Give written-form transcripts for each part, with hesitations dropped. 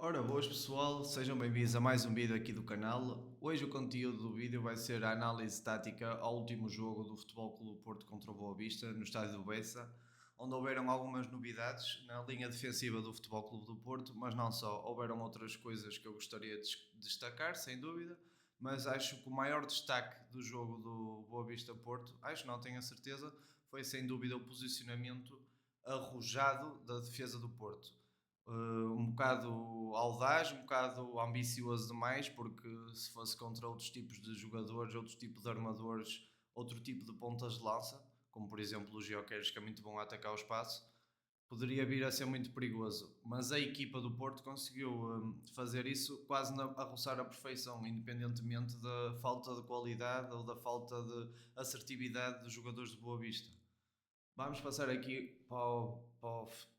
Ora, boas pessoal, sejam bem-vindos a mais um vídeo aqui do canal. Hoje o conteúdo do vídeo vai ser a análise tática ao último jogo do Futebol Clube do Porto contra o Boa Vista, no estádio do Bessa, onde houveram algumas novidades na linha defensiva do Futebol Clube do Porto, mas não só, houveram outras coisas que eu gostaria de destacar, sem dúvida, mas acho que o maior destaque do jogo do Boa Vista Porto, acho não tenho a certeza, foi sem dúvida o posicionamento arrojado da defesa do Porto. Um bocado audaz, um bocado ambicioso demais, porque se fosse contra outros tipos de jogadores, outro tipo de armadores, outro tipo de pontas de lança, como por exemplo o Gyökeres, que é muito bom a atacar o espaço, poderia vir a ser muito perigoso. Mas a equipa do Porto conseguiu fazer isso quase a roçar a perfeição, independentemente da falta de qualidade ou da falta de assertividade dos jogadores de Boa Vista. Vamos passar aqui para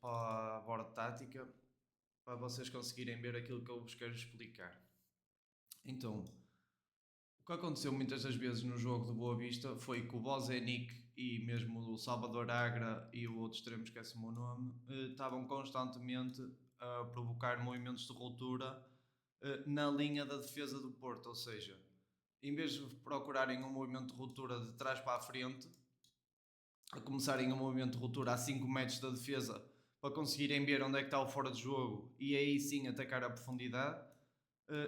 a borda tática para vocês conseguirem ver aquilo que eu vos quero explicar. Então, o que aconteceu muitas das vezes no jogo do Boa Vista foi que o Bozenic e mesmo o Salvador Agra e o outro extremo, esquece-me o nome, estavam constantemente a provocar movimentos de ruptura na linha da defesa do Porto, ou seja, em vez de procurarem um movimento de ruptura de trás para a frente, a começarem um movimento de ruptura a 5 metros da defesa para conseguirem ver onde é que está o fora de jogo e aí sim atacar a profundidade.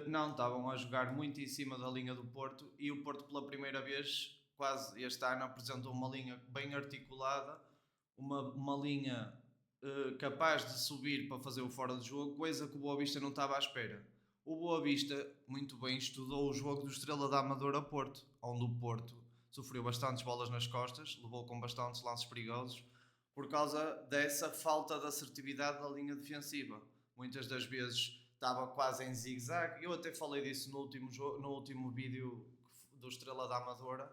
Não, estavam a jogar muito em cima da linha do Porto e o Porto pela primeira vez, quase este ano, apresentou uma linha bem articulada, uma linha capaz de subir para fazer o fora de jogo, coisa que o Boa Vista não estava à espera. O Boa Vista, muito bem, estudou o jogo do Estrela da Amadora Porto, onde o Porto sofreu bastantes bolas nas costas, levou com bastantes lances perigosos, por causa dessa falta de assertividade da linha defensiva. Muitas das vezes estava quase em zigue-zague. Eu até falei disso no último vídeo do Estrela da Amadora,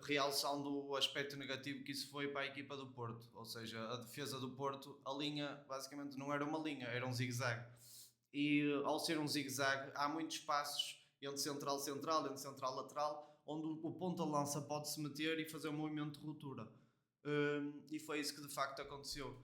realçando o aspecto negativo que isso foi para a equipa do Porto. Ou seja, a defesa do Porto, a linha basicamente não era uma linha, era um zigue-zague. E ao ser um zigue-zague, há muitos espaços entre central-central, entre central-lateral, onde o ponta-lança pode se meter e fazer um movimento de ruptura. E foi isso que de facto aconteceu.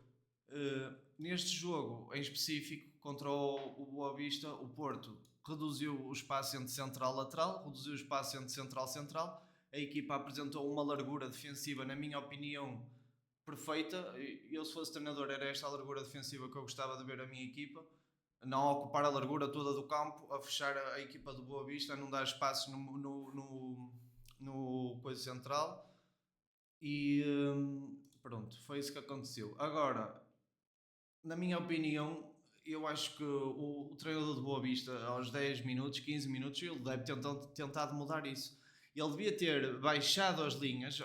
Neste jogo em específico, contra o Boa Vista, o Porto reduziu o espaço entre central-lateral, reduziu o espaço entre central-central. A equipa apresentou uma largura defensiva, na minha opinião, perfeita. Eu, se fosse treinador, era esta a largura defensiva que eu gostava de ver a minha equipa. Não ocupar a largura toda do campo, a fechar a equipa do Boa Vista, a não dar espaço no coisa central. E pronto, foi isso que aconteceu. Agora, na minha opinião, eu acho que o treinador de Boa Vista, aos 10 minutos, 15 minutos, ele deve ter tentado mudar isso. Ele devia ter baixado as linhas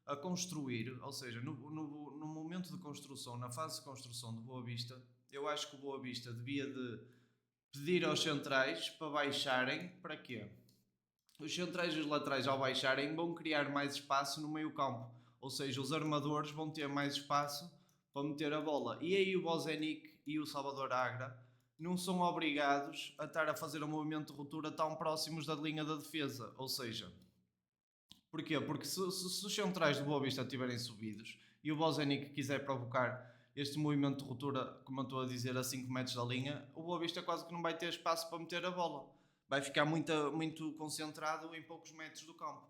a construir, ou seja, no momento de construção, na fase de construção de Boa Vista, eu acho que o Boa Vista devia de pedir aos centrais para baixarem, para quê? Os centrais e os laterais, ao baixarem, vão criar mais espaço no meio campo. Ou seja, os armadores vão ter mais espaço para meter a bola. E aí o Bozenic e o Salvador Agra não são obrigados a estar a fazer um movimento de ruptura tão próximos da linha da defesa. Ou seja, porquê? Porque se os centrais do Boa Vista estiverem subidos e o Bozenic quiser provocar este movimento de ruptura, como eu estou a dizer, a 5 metros da linha, o Boa Vista quase que não vai ter espaço para meter a bola. Vai ficar muito concentrado em poucos metros do campo.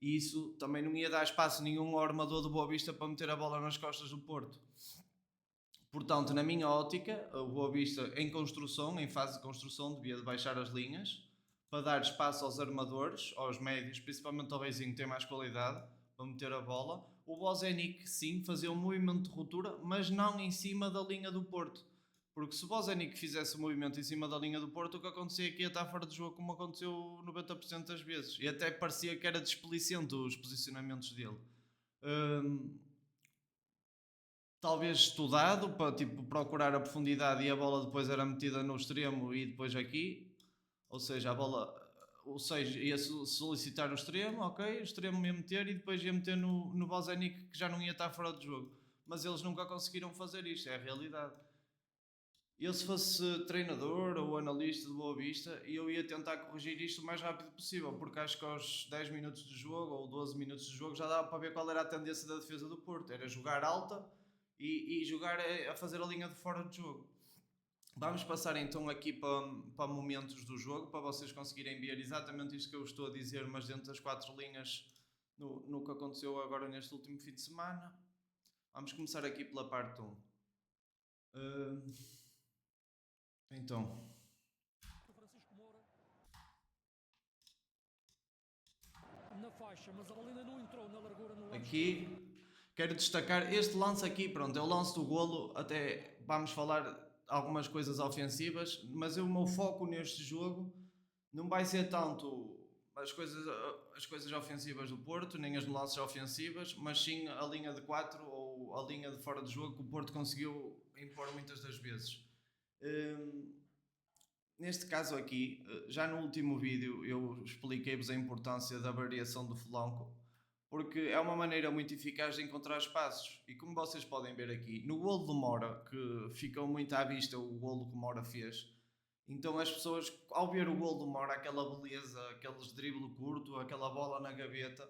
E isso também não ia dar espaço nenhum ao armador do Boa Vista para meter a bola nas costas do Porto. Portanto, na minha ótica, o Boa Vista em construção, em fase de construção, devia de baixar as linhas para dar espaço aos armadores, aos médios, principalmente ao Reizinho que tem mais qualidade para meter a bola. O Bozenic sim fazia um movimento de ruptura, mas não em cima da linha do Porto. Porque se o Bozenic fizesse o movimento em cima da linha do Porto, o que acontecia aqui ia estar fora de jogo, como aconteceu 90% das vezes. E até parecia que era desplicente os posicionamentos dele. Talvez estudado para tipo, procurar a profundidade e a bola depois era metida no extremo e depois aqui, ou seja, a bola, ou seja, ia solicitar o extremo, ok, o extremo ia meter e depois ia meter no Bozenic que já não ia estar fora de jogo. Mas eles nunca conseguiram fazer isto, é a realidade. Eu, se fosse treinador ou analista de Boa Vista, eu ia tentar corrigir isto o mais rápido possível, porque acho que aos 10 minutos de jogo ou 12 minutos de jogo já dava para ver qual era a tendência da defesa do Porto. Era jogar alta e jogar a fazer a linha de fora de jogo. Vamos passar então aqui para momentos do jogo, para vocês conseguirem ver exatamente isto que eu estou a dizer, mas dentro das 4 linhas no que aconteceu agora neste último fim de semana. Vamos começar aqui pela parte 1. Então, Francisco Moura na faixa, mas a bola ainda não entrou na largura no lado aqui quero destacar este lance aqui, pronto, é o lance do golo, até vamos falar algumas coisas ofensivas, mas o meu foco neste jogo não vai ser tanto as coisas ofensivas do Porto, nem as nuances ofensivas, mas sim a linha de 4 ou a linha de fora de jogo que o Porto conseguiu impor muitas das vezes. Neste caso aqui, já no último vídeo eu expliquei-vos a importância da variação do flanco, porque é uma maneira muito eficaz de encontrar espaços. E como vocês podem ver aqui, no golo do Mora, que ficou muito à vista o golo que o Mora fez, então as pessoas, ao ver o golo do Mora, aquela beleza, aqueles drible curto, aquela bola na gaveta,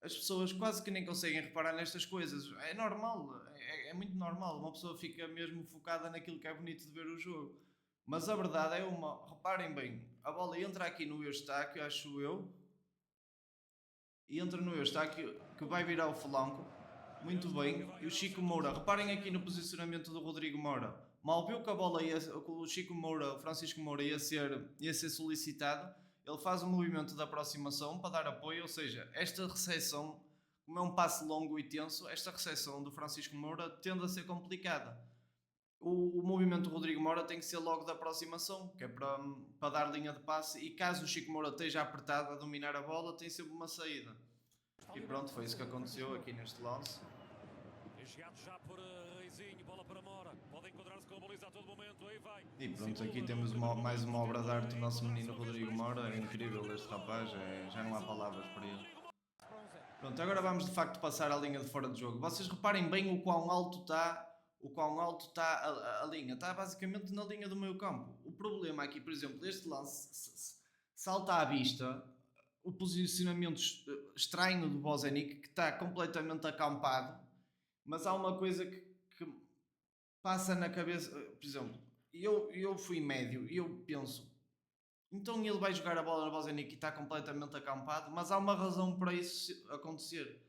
as pessoas quase que nem conseguem reparar nestas coisas. É normal, é muito normal. Uma pessoa fica mesmo focada naquilo que é bonito de ver o jogo. Mas a verdade é uma, reparem bem, a bola entra aqui no Eustáquio, acho eu, e entra no Eustáquio, que vai virar o flanco, muito bem, e o Chico Moura, reparem aqui no posicionamento do Rodrigo Moura, mal viu que a bola ia, que o Chico Moura, o Francisco Moura ia ser solicitado, ele faz um movimento de aproximação para dar apoio, ou seja, esta recepção, como é um passe longo e tenso, esta recepção do Francisco Moura tende a ser complicada. O movimento do Rodrigo Moura tem que ser logo de aproximação, que é para dar linha de passe, e caso o Chico Moura esteja apertado a dominar a bola, tem sempre uma saída. E pronto, foi isso que aconteceu aqui neste lance. Enxergado já por Reizinho, bola para Mora, pode encontrar-se com a baliza a todo momento, aí vai. E pronto, aqui temos mais uma obra de arte do nosso menino Rodrigo Moura, é incrível este rapaz, já não há palavras para ele. Pronto, agora vamos de facto passar à linha de fora de jogo. Vocês reparem bem o quão alto está a linha, está basicamente na linha do meio campo. O problema aqui, por exemplo, este lance salta à vista o posicionamento estranho do Bozenic, que está completamente acampado, mas há uma coisa que passa na cabeça, por exemplo, eu fui médio e eu penso, então ele vai jogar a bola no Bozenic e está completamente acampado, mas há uma razão para isso acontecer.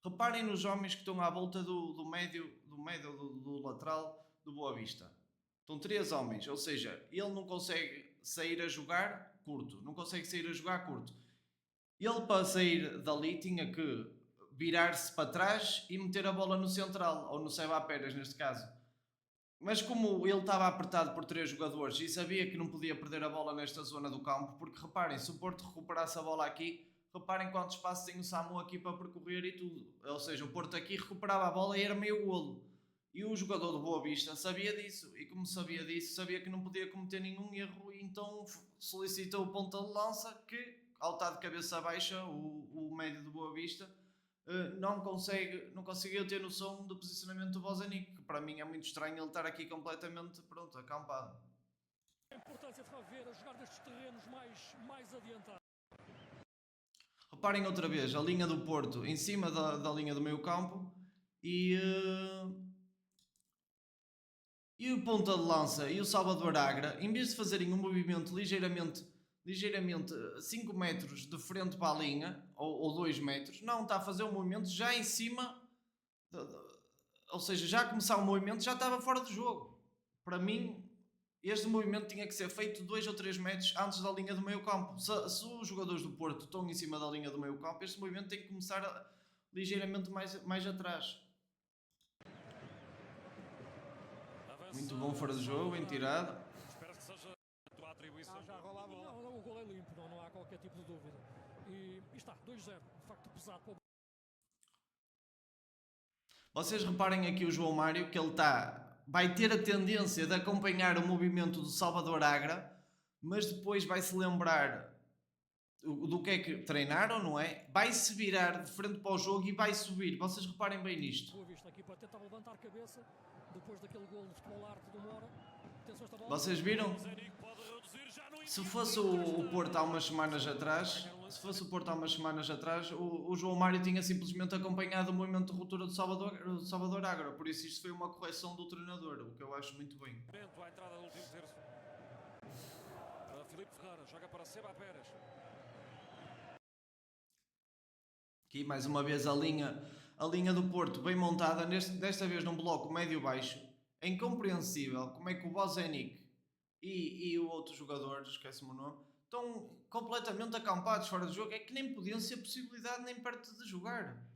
Reparem nos homens que estão à volta do médio, do lateral do Boa Vista. Estão 3 homens, ou seja, ele não consegue sair a jogar curto. Ele, para sair dali, tinha que virar-se para trás e meter a bola no central, ou no Seba Pérez neste caso. Mas como ele estava apertado por 3 jogadores e sabia que não podia perder a bola nesta zona do campo, porque reparem, se o Porto recuperasse a bola aqui, reparem quanto espaço tem o Samu aqui para percorrer e tudo. Ou seja, o Porto aqui recuperava a bola e era meio golo. E o jogador do Boa Vista sabia disso. E como sabia disso, sabia que não podia cometer nenhum erro. E então solicitou o ponta de lança que, ao estar de cabeça baixa, o médio do Boa Vista, não conseguiu ter noção do posicionamento do Bozenic, que para mim é muito estranho ele estar aqui completamente acampado. A importância de Faver a jogar destes terrenos mais adiantados. Reparem outra vez, a linha do Porto em cima da linha do meio campo e o ponta de lança e o Salvador Agra, em vez de fazerem um movimento ligeiramente 5 metros de frente para a linha, ou 2 metros, não, está a fazer um movimento já em cima, ou seja, já a começar o movimento já estava fora do jogo. Para mim, este movimento tinha que ser feito 2 ou 3 metros antes da linha do meio campo. Se os jogadores do Porto estão em cima da linha do meio campo, este movimento tem que começar ligeiramente mais atrás. Muito bom fora de jogo, bem tirado. Espero que seja a tua atribuição. Já rola a bola. Não, o gol é limpo, não há qualquer tipo de dúvida. E está, 2-0, de facto pesado para o... Vocês reparem aqui o João Mário, que ele vai ter a tendência de acompanhar o movimento do Salvador Agra, mas depois vai se lembrar do que é que treinaram, não é? Vai-se virar de frente para o jogo e vai subir. Vocês reparem bem nisto. Boa Vista aqui para tentar levantar a cabeça depois daquele gol de futebol arte do Mora. Vocês viram? Se fosse o Porto há umas semanas atrás, o João Mário tinha simplesmente acompanhado o movimento de ruptura do Salvador Agra. Por isso isto foi uma correção do treinador, o que eu acho muito bem. Pereira, joga para Seba Pérez. Aqui mais uma vez a linha do Porto bem montada, desta vez num bloco médio-baixo. É incompreensível como é que o Bozenic e o outro jogador, esquece-me o nome, estão completamente acampados fora do jogo. É que nem podiam ser possibilidade nem perto de jogar.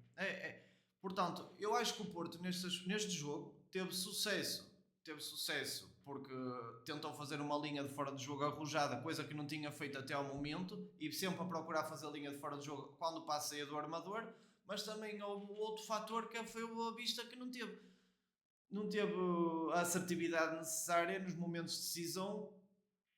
Portanto, eu acho que o Porto neste jogo teve sucesso porque tentou fazer uma linha de fora de jogo arrojada, coisa que não tinha feito até ao momento, e sempre a procurar fazer a linha de fora de jogo quando o passe saía do armador. Mas também houve outro fator, que foi o Boa Vista, que não teve a assertividade necessária nos momentos de decisão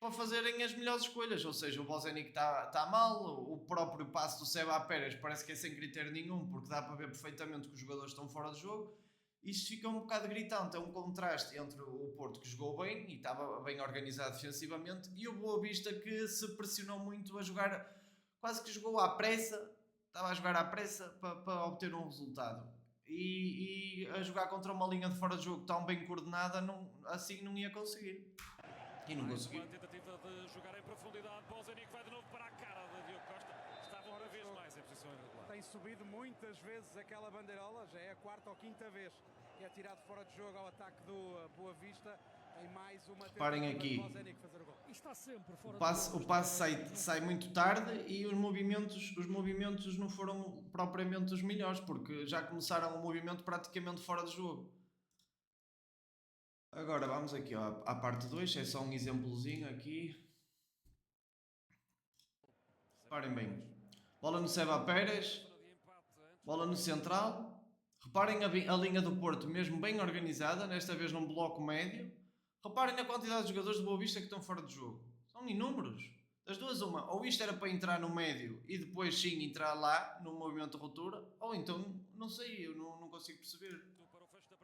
para fazerem as melhores escolhas. Ou seja, o Bozenic está mal, o próprio passe do Seba Pérez parece que é sem critério nenhum, porque dá para ver perfeitamente que os jogadores estão fora de jogo. Isto fica um bocado gritante, é um contraste entre o Porto, que jogou bem e estava bem organizado defensivamente, e o Boa Vista, que se pressionou muito a jogar, quase que jogou à pressa, estava a jogar à pressa para obter um resultado. E a jogar contra uma linha de fora de jogo tão bem coordenada, assim não ia conseguir. E não conseguiu. Uma tentativa de jogar em profundidade. Bozenic vai de novo para a cara de Diogo Costa. Estava uma vez mais em posição irregular. Tem subido muitas vezes aquela bandeirola, já é a quarta ou quinta vez que é tirado fora de jogo ao ataque do Boa Vista. Em mais uma Reparem aqui, fazer o gol. Está sempre fora o passe sai muito tarde e os movimentos não foram propriamente os melhores, porque já começaram o movimento praticamente fora de jogo. Agora vamos aqui à parte 2, é só um exemplozinho aqui. Reparem bem, bola no Seba Pérez, bola no central. Reparem a linha do Porto mesmo bem organizada, nesta vez num bloco médio. Reparem na quantidade de jogadores do Boa Vista que estão fora de jogo. São inúmeros. Das duas uma, ou isto era para entrar no médio e depois sim entrar lá no movimento de ruptura, ou então, não sei, eu não consigo perceber.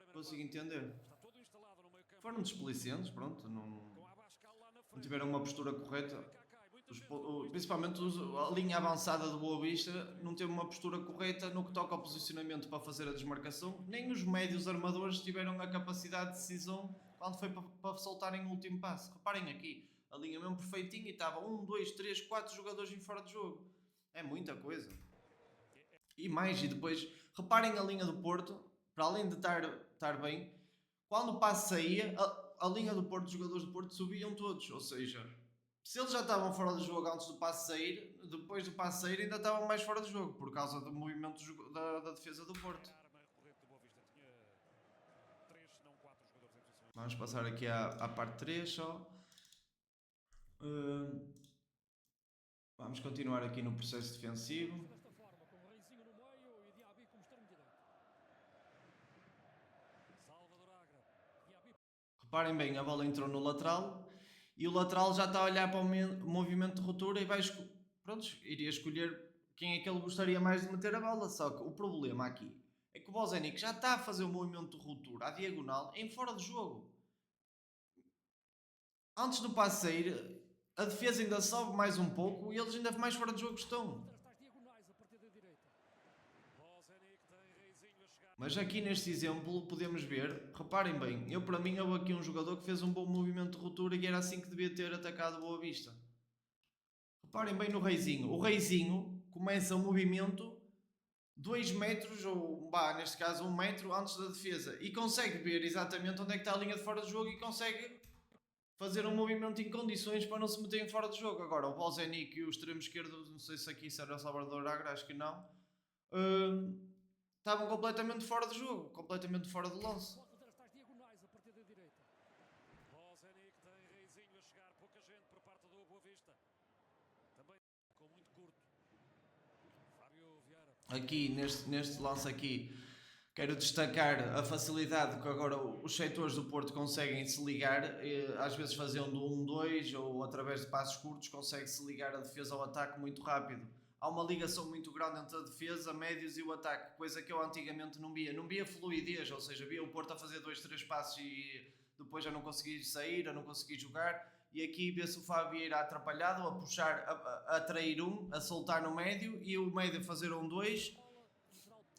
Não consigo entender. Foram desplicentes, pronto, não tiveram uma postura correta. Principalmente a linha avançada do Boa Vista não teve uma postura correta no que toca ao posicionamento para fazer a desmarcação, nem os médios armadores tiveram a capacidade de decisão quando foi para soltarem o último passe. Reparem aqui, a linha mesmo perfeitinha e estava 1, 2, 3, 4 jogadores em fora de jogo. É muita coisa. E depois, reparem a linha do Porto, para além de estar bem, quando o passe saía, a linha do Porto, os jogadores do Porto subiam todos, ou seja, se eles já estavam fora de jogo antes do passe sair, depois do passe sair ainda estavam mais fora de jogo, por causa do movimento da defesa do Porto. Vamos passar aqui à parte 3 só. Vamos continuar aqui no processo defensivo. Reparem bem, a bola entrou no lateral e o lateral já está a olhar para o movimento de ruptura e iria escolher quem é que ele gostaria mais de meter a bola. Só que o problema aqui é que o Bozenic já está a fazer o movimento de ruptura à diagonal em fora de jogo. Antes do passe sair, a defesa ainda sobe mais um pouco e eles ainda mais fora de jogo estão. Mas aqui neste exemplo podemos ver, reparem bem, para mim houve aqui um jogador que fez um bom movimento de ruptura e era assim que devia ter atacado o Boa Vista. Reparem bem no Reizinho. O Reizinho começa o movimento 2 metros, ou neste caso 1 metro antes da defesa, e consegue ver exatamente onde é que está a linha de fora de jogo e consegue fazer um movimento em condições para não se meterem fora de jogo. Agora o Bozenic e o extremo esquerdo, não sei se aqui será o Salvador Agra, acho que não, estavam completamente fora de jogo, completamente fora de lance. Aqui neste lance aqui quero destacar a facilidade que agora os setores do Porto conseguem se ligar, às vezes fazendo 1-2 ou através de passos curtos consegue-se ligar a defesa ao ataque muito rápido. Há uma ligação muito grande entre a defesa, médios e o ataque, coisa que eu antigamente não via fluidez, ou seja, via o Porto a fazer 2, 3 passos e depois já não conseguia sair, já não conseguia jogar, e aqui vê-se o Fabio atrapalhado, a puxar, a trair a soltar no médio, e o médio a fazer 1-2,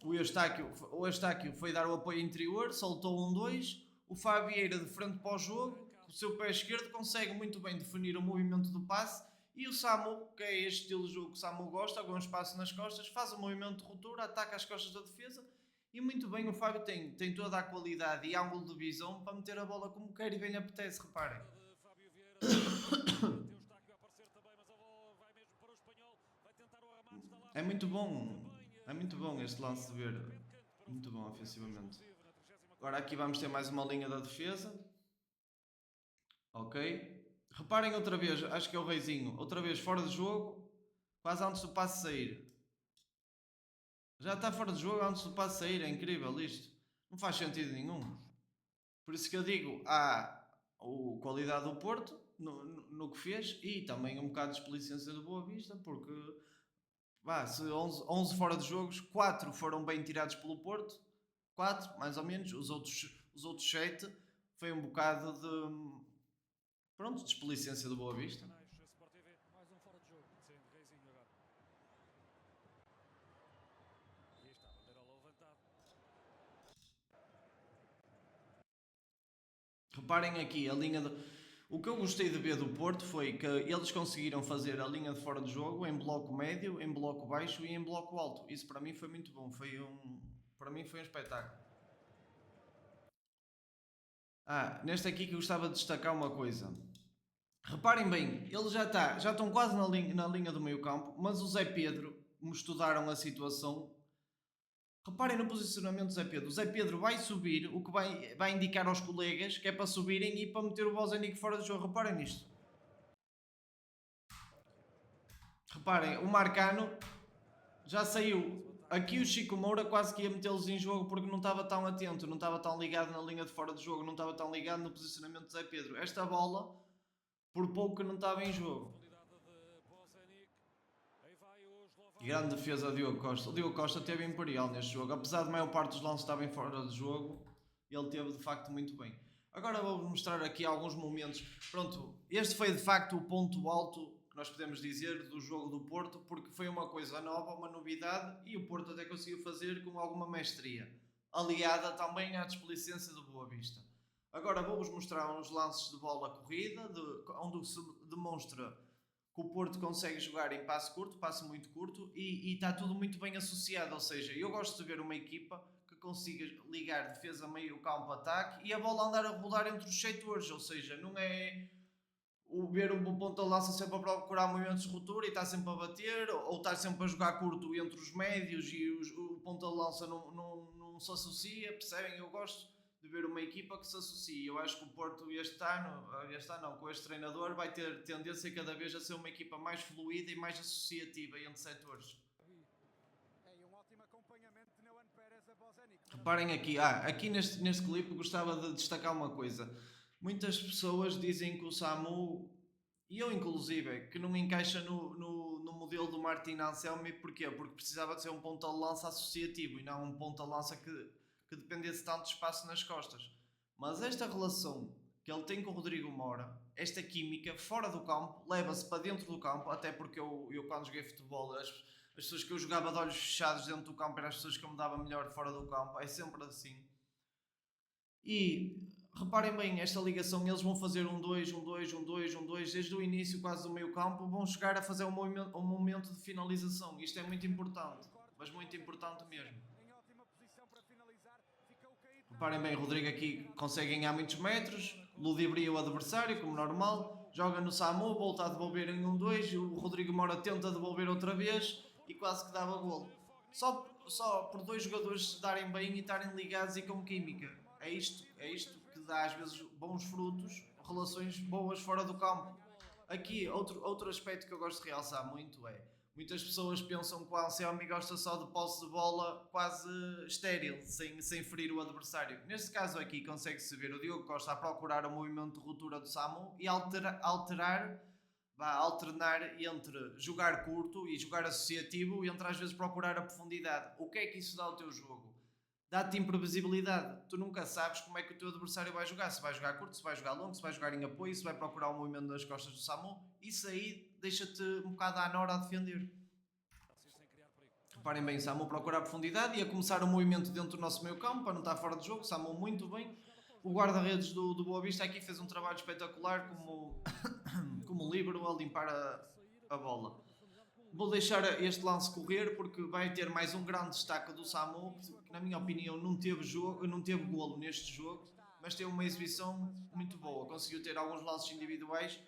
o Eustáquio foi dar o apoio interior, soltou 1-2, o Fabio de frente para o jogo, com o seu pé esquerdo consegue muito bem definir o movimento do passe E o Samu, que é este estilo de jogo que o Samu gosta, com um espaço nas costas, faz um movimento de ruptura, ataca as costas da defesa e muito bem o Fábio tem toda a qualidade e ângulo de visão para meter a bola como quer e bem lhe apetece, reparem. É muito bom este lance de ver, muito bom ofensivamente. Agora aqui vamos ter mais uma linha da defesa, ok? Reparem outra vez, acho que é o Reizinho, outra vez fora de jogo, quase antes do passe sair. Já está fora de jogo antes do passe sair, é incrível isto. Não faz sentido nenhum. Por isso que eu digo, há a qualidade do Porto no que fez e também um bocado de explicência do Boa Vista, porque se 11 fora de jogos, 4 foram bem tirados pelo Porto, 4 mais ou menos, os outros 7 foi um bocado de, pronto, de explicência do Boa Vista. Mais um fora de jogo. Sim, Reizinho agora. E está, bandeirola levantada. Reparem aqui, a linha de... O que eu gostei de ver do Porto foi que eles conseguiram fazer a linha de fora de jogo em bloco médio, em bloco baixo e em bloco alto. Isso para mim foi muito bom, para mim foi um espetáculo. Neste aqui que eu gostava de destacar uma coisa. Reparem bem, eles já estão quase na linha do meio campo, mas o Zé Pedro, como estudaram a situação, reparem no posicionamento do Zé Pedro. O Zé Pedro vai subir, o que vai indicar aos colegas que é para subirem e para meter o Bozanic fora do jogo. Reparem nisto. Reparem, o Marcano já saiu. Aqui o Chico Moura quase que ia metê-los em jogo porque não estava tão atento, não estava tão ligado na linha de fora do jogo, não estava tão ligado no posicionamento do Zé Pedro. Esta bola, por pouco que não estava em jogo. Grande defesa do Diogo Costa. O Diogo Costa teve imperial neste jogo. Apesar de a maior parte dos lances estarem fora de jogo, ele teve de facto muito bem. Agora vou-vos mostrar aqui alguns momentos. Pronto, este foi de facto o ponto alto que nós podemos dizer do jogo do Porto, porque foi uma coisa nova, uma novidade, e o Porto até conseguiu fazer com alguma mestria, aliada também à desplicência do Boa Vista. Agora vou-vos mostrar uns lances de bola corrida, onde se demonstra que o Porto consegue jogar em passe curto, passe muito curto, e está tudo muito bem associado. Ou seja, eu gosto de ver uma equipa que consiga ligar defesa, meio campo, ataque, e a bola andar a rodar entre os setores. Ou seja, não é ver um ponta de lança sempre a procurar movimentos de ruptura e está sempre a bater, ou estar sempre a jogar curto entre os médios e o ponta de lança não se associa, percebem? Eu gosto de ver uma equipa que se associa. Eu acho que o Porto este ano não, com este treinador vai ter tendência cada vez a ser uma equipa mais fluida e mais associativa entre setores. Reparem aqui, aqui neste clipe gostava de destacar uma coisa. Muitas pessoas dizem que o Samu, e eu inclusive, que não encaixa no modelo do Martin Anselmi. Porquê? Porque precisava de ser um ponta de lança associativo e não um ponta de lança que dependesse tanto de espaço nas costas. Mas esta relação que ele tem com o Rodrigo Moura, esta química fora do campo, leva-se para dentro do campo, até porque eu quando joguei futebol, as pessoas que eu jogava de olhos fechados dentro do campo eram as pessoas que eu me dava melhor fora do campo, é sempre assim. E reparem bem, esta ligação, eles vão fazer 1-2, 1-2, 1-2, 1-2, desde o início quase do meio campo, vão chegar a fazer um momento de finalização. Isto é muito importante, mas muito importante mesmo. Reparem bem, o Rodrigo aqui consegue ganhar muitos metros, ludibria o adversário, como normal, joga no Samu, volta a devolver em 1-2, o Rodrigo Moura tenta devolver outra vez e quase que dava golo. Só por dois jogadores se darem bem e estarem ligados e com química. É isto que dá às vezes bons frutos, relações boas fora do campo. Aqui, outro aspecto que eu gosto de realçar muito é: muitas pessoas pensam que o Anselmi gosta só de posse de bola quase estéril, sem ferir o adversário. Neste caso aqui consegue-se ver o Diogo Costa a procurar o movimento de ruptura do Samu e alternar entre jogar curto e jogar associativo e entre às vezes procurar a profundidade. O que é que isso dá ao teu jogo? Dá-te imprevisibilidade. Tu nunca sabes como é que o teu adversário vai jogar. Se vai jogar curto, se vai jogar longo, se vai jogar em apoio, se vai procurar o movimento das costas do Samu. Isso aí deixa-te um bocado à nora a defender. Reparem bem, o Samu procura a profundidade e a começar o movimento dentro do nosso meio campo para não estar fora de jogo. Samu muito bem. O guarda-redes do Boa Vista aqui fez um trabalho espetacular como líbero a limpar a bola. Vou deixar este lance correr porque vai ter mais um grande destaque do Samu, que na minha opinião não teve golo neste jogo, mas teve uma exibição muito boa. Conseguiu ter alguns lances individuais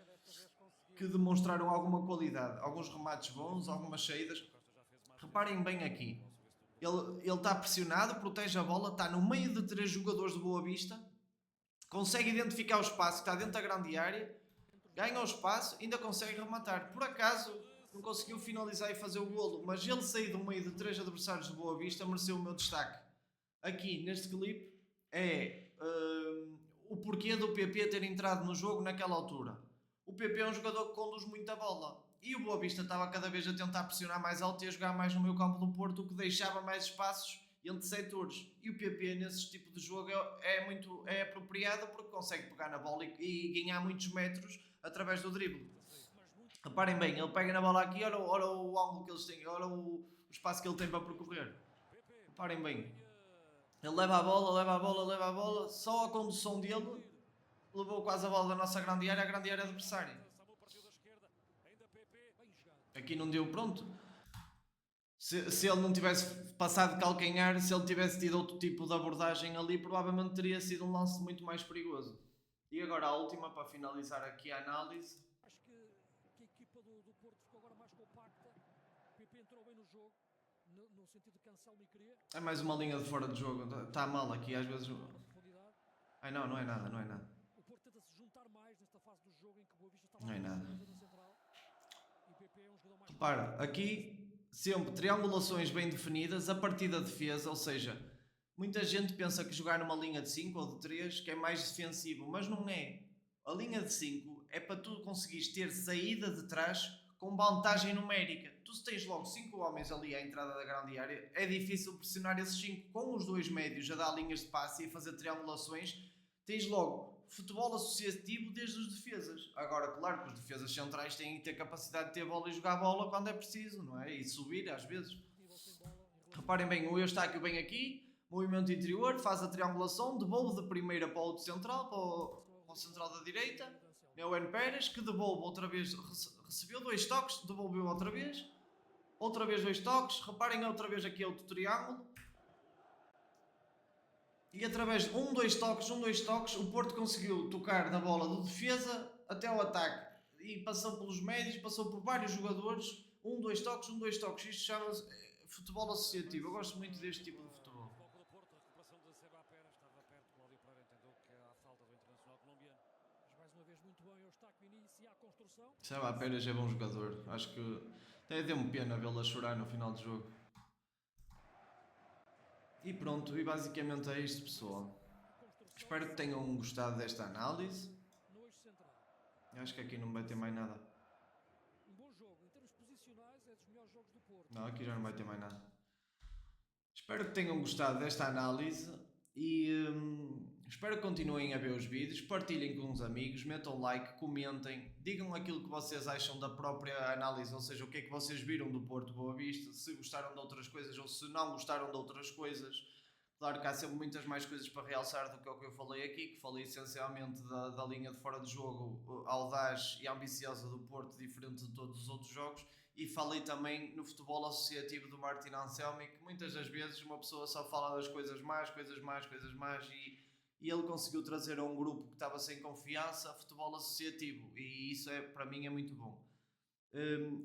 que demonstraram alguma qualidade, alguns remates bons, algumas saídas. Reparem bem aqui, ele está pressionado, protege a bola, está no meio de 3 jogadores de Boa Vista, consegue identificar o espaço que está dentro da grande área, ganha o espaço, ainda consegue rematar. Por acaso não conseguiu finalizar e fazer o golo, mas ele sair do meio de 3 adversários de Boa Vista mereceu o meu destaque. Aqui neste clipe é o porquê do PP ter entrado no jogo naquela altura. O PP é um jogador que conduz muito a bola e o Boa Vista estava cada vez a tentar pressionar mais alto e a jogar mais no meio campo do Porto, o que deixava mais espaços entre setores. E o PP nesse tipo de jogo é apropriado porque consegue pegar na bola e ganhar muitos metros através do drible. Reparem bem, ele pega na bola aqui, olha o ângulo que eles têm, olha o espaço que ele tem para percorrer. Reparem bem, ele leva a bola, só a condução dele levou quase a bola da nossa grande área adversária. Aqui não deu, pronto. Se ele não tivesse passado de calcanhar, se ele tivesse tido outro tipo de abordagem ali, provavelmente teria sido um lance muito mais perigoso. E agora a última, para finalizar aqui a análise. Acho que a equipa do Porto ficou agora mais compacta. O PP entrou bem no jogo, no sentido que Anselmi queria. É mais uma linha de fora de jogo, está mal aqui às vezes. Ai não é nada. O Porto tenta-se juntar mais nesta fase do jogo em que o Boa Vista estava não é nada. na central. E o PP é um jogador mais... Repara, aqui sempre triangulações bem definidas a partir da defesa, ou seja, muita gente pensa que jogar numa linha de 5 ou de 3 que é mais defensivo, mas não é. A linha de 5 é para tu conseguires ter saída de trás com vantagem numérica. Tu se tens logo 5 homens ali à entrada da grande área, é difícil pressionar esses 5 com os 2 médios a dar linhas de passe e a fazer triangulações. Tens logo futebol associativo desde os defesas. Agora, claro que os defesas centrais têm que ter capacidade de ter bola e jogar bola quando é preciso, não é? E subir às vezes. Reparem bem, o Eustáquio vem aqui, movimento interior, faz a triangulação, devolve de primeira para o outro central, para o central da direita. É o N. Pérez, que devolve outra vez, recebeu 2 toques, devolveu outra vez 2 toques. Reparem outra vez aqui outro triângulo. E através de 2 toques, o Porto conseguiu tocar da bola do defesa até ao ataque. E passou pelos médios, passou por vários jogadores. 2 toques. Isto chama-se futebol associativo. Eu gosto muito deste tipo de futebol. Seba Pérez é bom jogador. Acho que até deu-me pena vê-lo a chorar no final do jogo. E pronto, e basicamente é isto, pessoal. Espero que tenham gostado desta análise. Acho que aqui não vai ter mais nada. Um bom jogo, em termos posicionais, é dos melhores jogos do Porto. Não, aqui já não vai ter mais nada. Espero que tenham gostado desta análise e espero que continuem a ver os vídeos, partilhem com os amigos, metam like, comentem, digam aquilo que vocês acham da própria análise, ou seja, o que é que vocês viram do Porto Boa Vista, se gostaram de outras coisas ou se não gostaram de outras coisas. Claro que há sempre muitas mais coisas para realçar do que o que eu falei aqui, que falei essencialmente da linha de fora de jogo audaz e ambiciosa do Porto, diferente de todos os outros jogos. E falei também no futebol associativo do Martin Anselmi, que muitas das vezes uma pessoa só fala das coisas más e ele conseguiu trazer a um grupo que estava sem confiança futebol associativo e isso para mim é muito bom.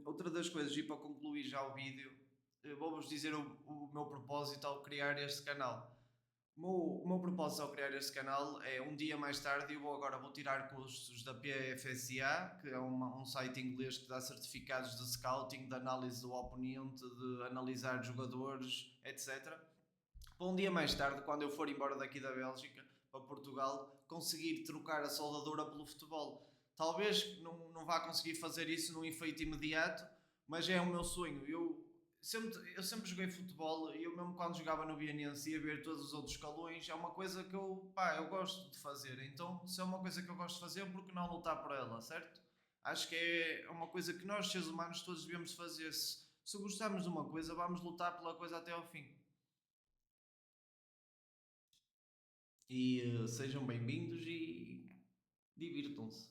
Outra das coisas, e para concluir já o vídeo, vou-vos dizer o meu propósito ao criar este canal. O meu propósito ao criar este canal é um dia mais tarde agora vou tirar cursos da PFSA, que é um site inglês que dá certificados de scouting, de análise do oponente, de analisar jogadores, etc. Para um dia mais tarde, quando eu for embora daqui da Bélgica para Portugal, conseguir trocar a soldadura pelo futebol. Talvez não vá conseguir fazer isso num efeito imediato, mas é o meu sonho. Eu sempre joguei futebol e eu mesmo quando jogava no Bienense ia ver todos os outros escalões, é uma coisa que eu gosto de fazer, então se é uma coisa que eu gosto de fazer, por que não lutar por ela, certo? Acho que é uma coisa que nós seres humanos todos devemos fazer, se gostarmos de uma coisa vamos lutar pela coisa até ao fim. E sejam bem-vindos e divirtam-se.